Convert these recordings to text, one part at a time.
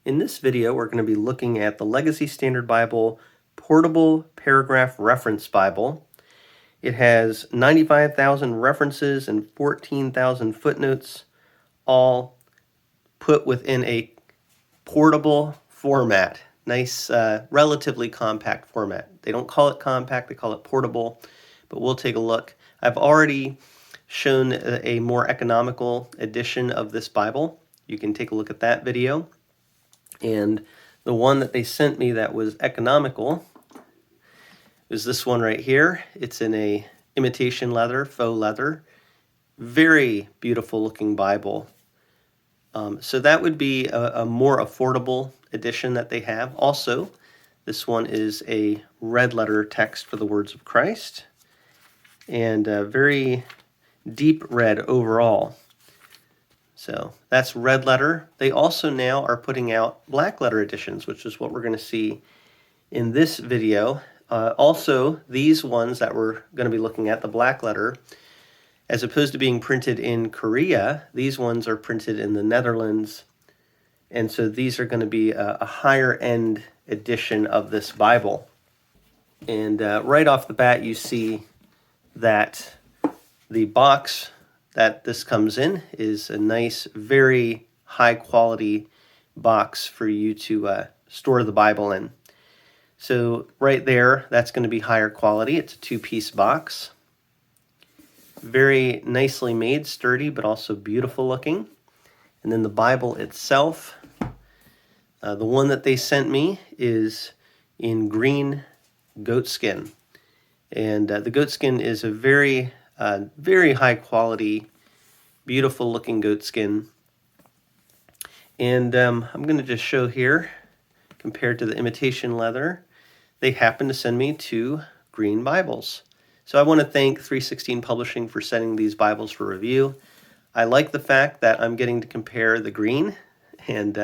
In this video, we're going to be looking at the Legacy Standard Bible Portable Paragraph Reference Bible. It has 95,000 references and 14,000 footnotes, all put within a portable format. Nice, relatively compact format. They don't call it compact, they call it portable, but we'll take a look. I've already shown a more economical edition of this Bible. You can take a look at that video. And the one that they sent me that was economical is this one right here. It's in a imitation leather, faux leather. Very beautiful looking Bible. So that would be a more affordable edition that they have. Also, this one is a red letter text for the words of Christ, and very deep red overall. So that's red letter. They also now are putting out black letter editions, which is what we're going to see in this video. Also, these ones that we're going to be looking at, the black letter, as opposed to being printed in Korea, these ones are printed in the Netherlands. And so these are going to be a higher end edition of this Bible. And right off the bat, you see that the box that this comes in is a nice, very high quality box for you to store the Bible in. So right there, that's going to be higher quality. It's a two-piece box. Very nicely made, sturdy, but also beautiful looking. And then the Bible itself, the one that they sent me is in green goatskin. And the goatskin is a very high quality, beautiful looking goatskin. And I'm going to just show here, compared to the imitation leather, they happen to send me 2 green Bibles. So I want to thank 316 Publishing for sending these Bibles for review. I like the fact that I'm getting to compare the green. And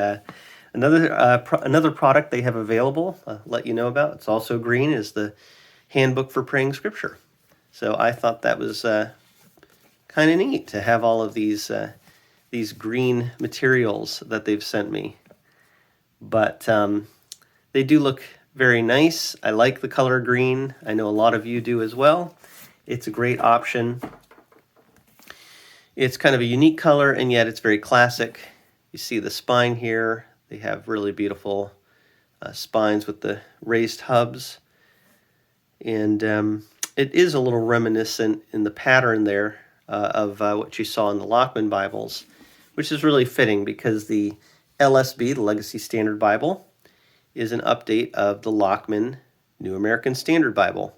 another product they have available, I'll let you know about, it's also green, is the Handbook for Praying Scripture. So I thought that was kind of neat to have all of these green materials that they've sent me. But they do look very nice. I like the color green. I know a lot of you do as well. It's a great option. It's kind of a unique color, and yet it's very classic. You see the spine here. They have really beautiful spines with the raised hubs. And it is a little reminiscent in the pattern there of what you saw in the Lockman Bibles, which is really fitting because the LSB, the Legacy Standard Bible, is an update of the Lockman New American Standard Bible.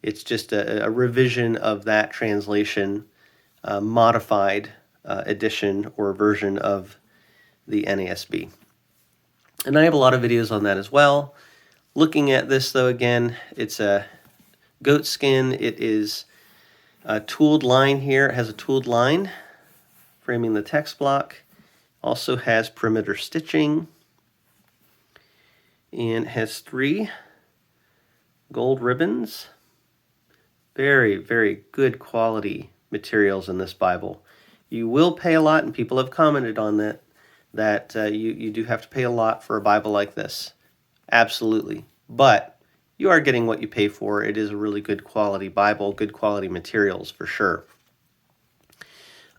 It's just a revision of that translation, modified edition or version of the NASB. And I have a lot of videos on that as well. Looking at this, though, again, it's a goatskin. It is a tooled line here. It has a tooled line framing the text block. Also has perimeter stitching. And has 3 gold ribbons. Very, very good quality materials in this Bible. You will pay a lot, and people have commented on that you do have to pay a lot for a Bible like this. Absolutely. But you are getting what you pay for. It is a really good quality Bible, good quality materials for sure.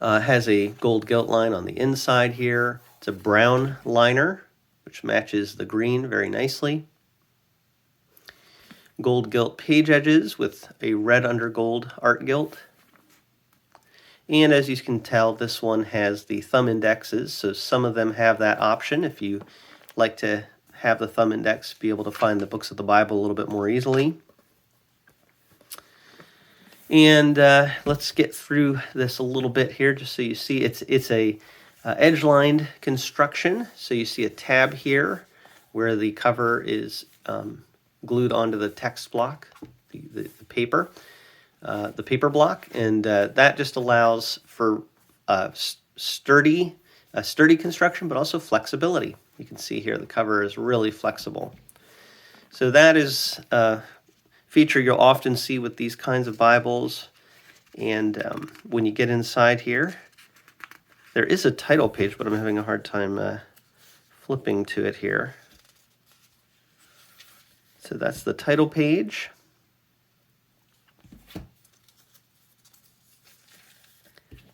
Has a gold gilt line on the inside here. It's a brown liner, which matches the green very nicely. Gold gilt page edges with a red under gold art gilt. And as you can tell, this one has the thumb indexes, so some of them have that option if you like to have the thumb index, be able to find the books of the Bible a little bit more easily. And let's get through this a little bit here, just so you see it's a edge-lined construction. So you see a tab here where the cover is glued onto the text block, the paper block, and that just allows for sturdy construction, but also flexibility. You can see here the cover is really flexible. So that is a feature you'll often see with these kinds of Bibles. And when you get inside here, there is a title page, but I'm having a hard time flipping to it here. So that's the title page.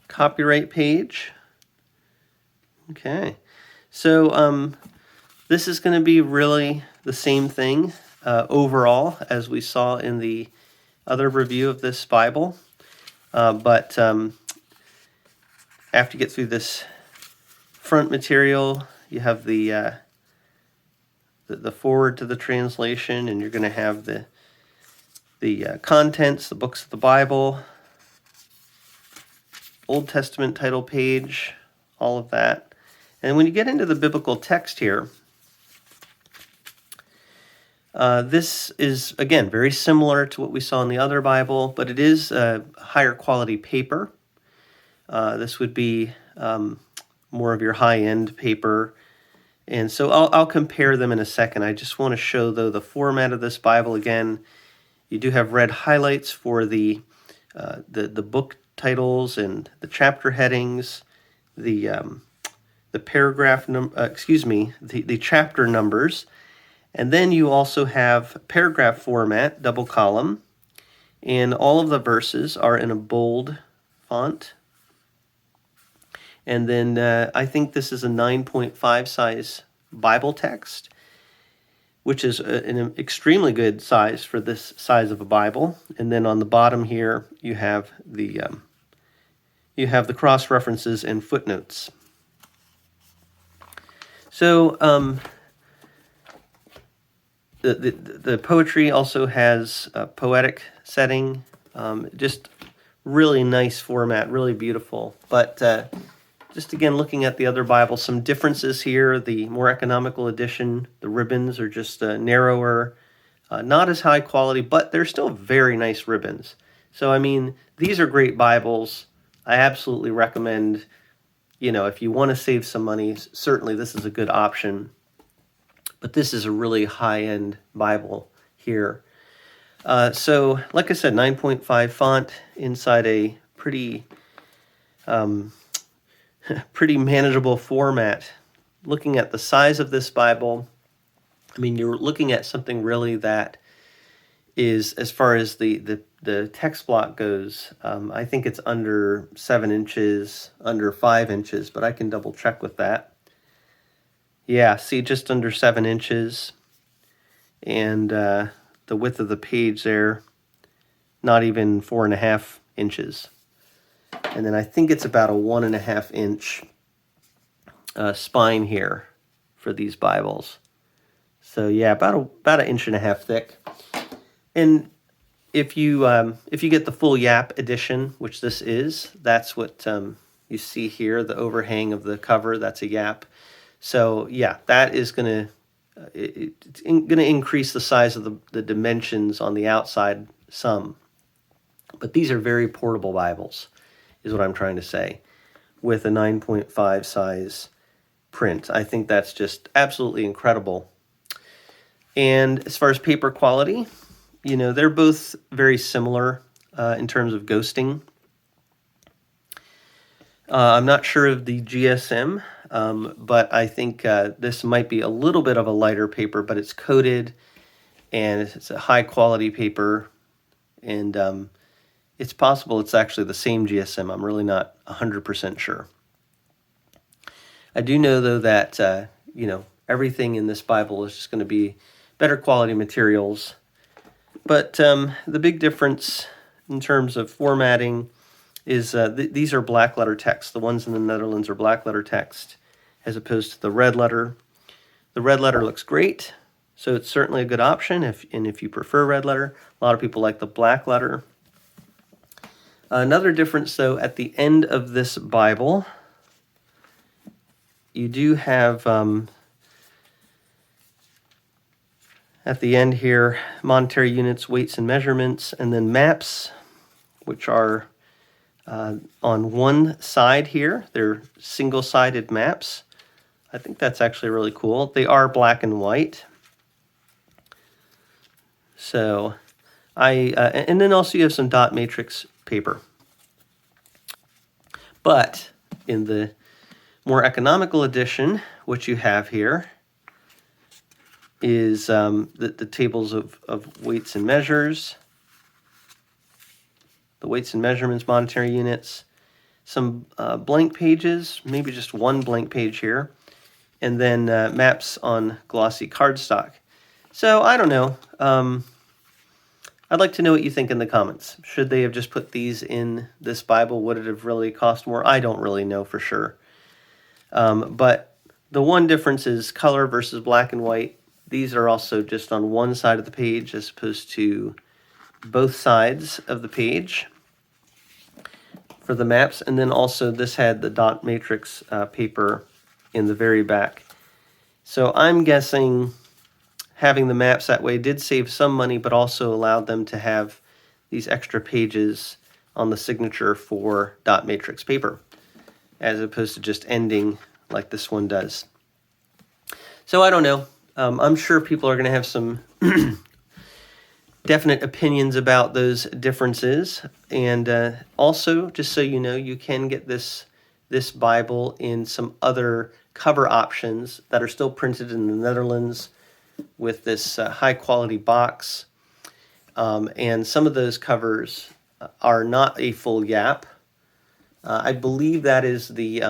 Copyright page. Okay. So this is going to be really the same thing overall as we saw in the other review of this Bible. But after you get through this front material, you have the forward to the translation, and you're going to have the contents, the books of the Bible, Old Testament title page, all of that. And when you get into the biblical text here, this is, again, very similar to what we saw in the other Bible, but it is a higher quality paper. This would be more of your high-end paper. And so I'll compare them in a second. I just want to show, though, the format of this Bible. Again, you do have red highlights for the book titles and the chapter headings, the paragraph the chapter numbers, and then you also have paragraph format, double column, and all of the verses are in a bold font. And then I think this is a 9.5 size Bible text, which is an extremely good size for this size of a Bible. And then on the bottom here, you have the cross references and footnotes. So the poetry also has a poetic setting, just really nice format, really beautiful. But just again, looking at the other Bible, some differences here. The more economical edition, the ribbons are just narrower, not as high quality, but they're still very nice ribbons. So, I mean, these are great Bibles. I absolutely recommend, if you want to save some money, certainly this is a good option. But this is a really high-end Bible here. So, like I said, 9.5 font inside a pretty manageable format. Looking at the size of this Bible, I mean, you're looking at something really that is, as far as the text block goes, I think it's under 7 inches, under 5 inches, but I can double check with that. Yeah, see, just under 7 inches. And the width of the page there, not even 4.5 inches. And then I think it's about a 1.5 inch spine here for these Bibles. So yeah, about an inch and a half thick. And if you get the full Yapp edition, which this is, that's what you see here, the overhang of the cover. That's a Yapp. So yeah, that is going to increase the size of the dimensions on the outside some. But these are very portable Bibles, is what I'm trying to say, with a 9.5 size print. I think that's just absolutely incredible. And as far as paper quality, they're both very similar in terms of ghosting. I'm not sure of the GSM, but I think this might be a little bit of a lighter paper, but it's coated and it's a high quality paper. And it's possible it's actually the same GSM. I'm really not 100% sure. I do know, though, that, everything in this Bible is just going to be better quality materials. But the big difference in terms of formatting is these are black letter text. The ones in the Netherlands are black letter text as opposed to the red letter. The red letter looks great, so it's certainly a good option if you prefer red letter. A lot of people like the black letter. Another difference, though, at the end of this Bible, you do have, at the end here, monetary units, weights, and measurements, and then maps, which are on one side here. They're single-sided maps. I think that's actually really cool. They are black and white. So, and then also you have some dot matrix paper. But in the More economical edition, which you have here, is the tables of weights and measures, the weights and measurements, monetary units, some blank pages, maybe just one blank page here, and then maps on glossy cardstock. So I don't know. I'd like to know what you think in the comments. Should they have just put these in this Bible? Would it have really cost more? I don't really know for sure. But the one difference is color versus black and white. These are also just on one side of the page as opposed to both sides of the page for the maps. And then also this had the dot matrix paper in the very back. So I'm guessing having the maps that way did save some money, but also allowed them to have these extra pages on the signature for dot matrix paper, as opposed to just ending like this one does. So I don't know. I'm sure people are going to have some definite opinions about those differences. And also, just so you know, you can get this Bible in some other cover options that are still printed in the Netherlands with this high-quality box. And some of those covers are not a full Yapp. I believe that is the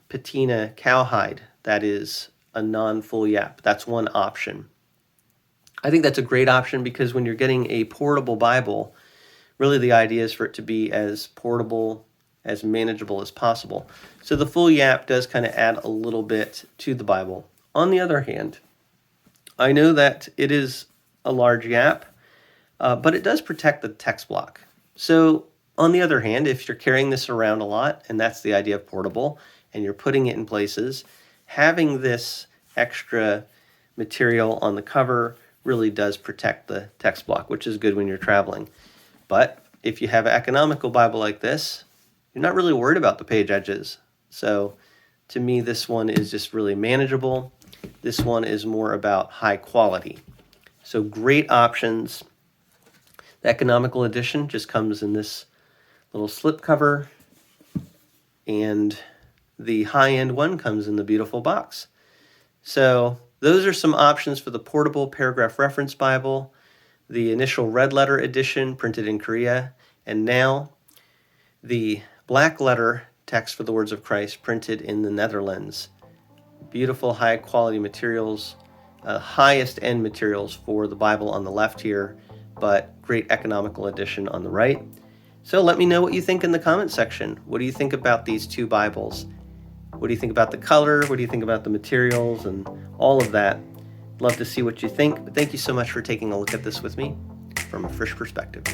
patina cowhide. That is a non-full Yapp. That's one option. I think that's a great option because when you're getting a portable Bible, really the idea is for it to be as portable, as manageable as possible. So the full Yapp does kind of add a little bit to the Bible. On the other hand, I know that it is a large Yapp, but it does protect the text block. So on the other hand, if you're carrying this around a lot, and that's the idea of portable, and you're putting it in places, having this extra material on the cover really does protect the text block, which is good when you're traveling. But if you have an economical Bible like this, you're not really worried about the page edges. So to me, this one is just really manageable. This one is more about high quality. So great options. The economical edition just comes in this little slip cover, and the high-end one comes in the beautiful box. So those are some options for the portable paragraph reference Bible, the initial red letter edition printed in Korea, and now the black letter text for the words of Christ printed in the Netherlands. Beautiful high-quality materials, highest end materials for the Bible on the left here, but great economical edition on the right. So let me know what you think in the comment section. What do you think about these two Bibles? What do you think about the color? What do you think about the materials and all of that? Love to see what you think. But thank you so much for taking a look at this with me from a fresh perspective.